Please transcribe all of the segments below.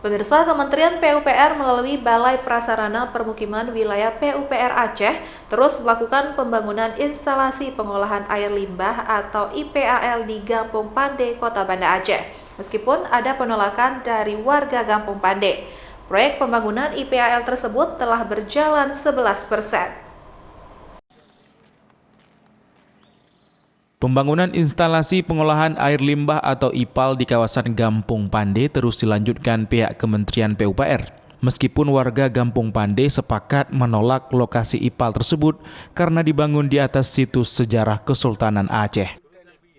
Pemirsa, Kementerian PUPR melalui Balai Prasarana Permukiman Wilayah PUPR Aceh terus melakukan pembangunan instalasi pengolahan air limbah atau IPAL di Gampung Pande, Kota Banda Aceh. Meskipun ada penolakan dari warga Gampung Pande, proyek pembangunan IPAL tersebut telah berjalan 11%. Pembangunan instalasi pengolahan air limbah atau IPAL di kawasan Gampung Pande terus dilanjutkan pihak Kementerian PUPR. Meskipun warga Gampung Pande sepakat menolak lokasi IPAL tersebut karena dibangun di atas situs sejarah Kesultanan Aceh.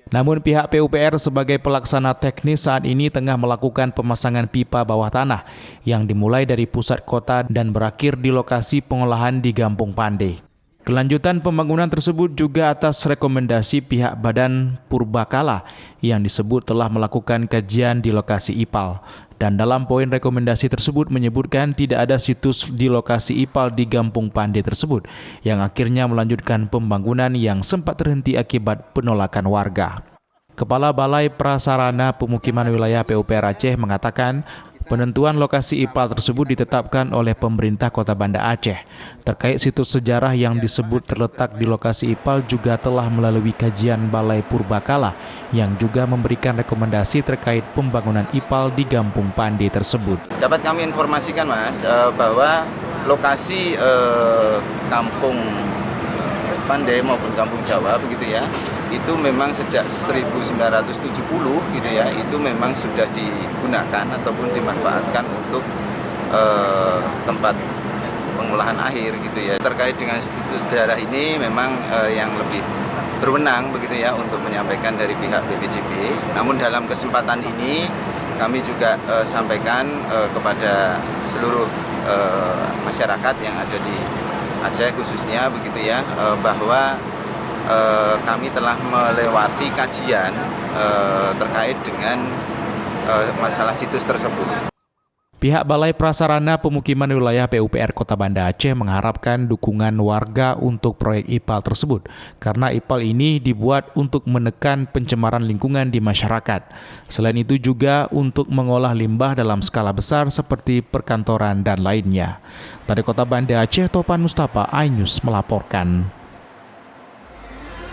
Namun pihak PUPR sebagai pelaksana teknis saat ini tengah melakukan pemasangan pipa bawah tanah yang dimulai dari pusat kota dan berakhir di lokasi pengolahan di Gampung Pande. Kelanjutan pembangunan tersebut juga atas rekomendasi pihak Badan Purbakala yang disebut telah melakukan kajian di lokasi IPAL. Dan dalam poin rekomendasi tersebut menyebutkan tidak ada situs di lokasi IPAL di Gampung Pande tersebut yang akhirnya melanjutkan pembangunan yang sempat terhenti akibat penolakan warga. Kepala Balai Prasarana Pemukiman Wilayah PUPR Aceh mengatakan penentuan lokasi IPAL tersebut ditetapkan oleh pemerintah Kota Banda Aceh. Terkait situs sejarah yang disebut terletak di lokasi IPAL juga telah melalui kajian Balai Purbakala yang juga memberikan rekomendasi terkait pembangunan IPAL di Gampung Pande tersebut. Dapat kami informasikan Mas bahwa lokasi Kampung Pande maupun Kampung Jawa begitu ya, itu memang sejak 1970 gitu ya, itu memang sudah digunakan ataupun dimanfaatkan untuk tempat pengolahan air gitu ya. Terkait dengan situs sejarah ini memang yang lebih berwenang begitu ya untuk menyampaikan dari pihak BPJB. Namun dalam kesempatan ini kami juga sampaikan kepada seluruh masyarakat yang ada di Aceh khususnya begitu ya, bahwa kami telah melewati kajian terkait dengan masalah situs tersebut. Pihak Balai Prasarana Pemukiman Wilayah PUPR Kota Banda Aceh mengharapkan dukungan warga untuk proyek IPAL tersebut karena IPAL ini dibuat untuk menekan pencemaran lingkungan di masyarakat. Selain itu juga untuk mengolah limbah dalam skala besar seperti perkantoran dan lainnya. Dari Kota Banda Aceh, Topan Mustafa, iNews melaporkan.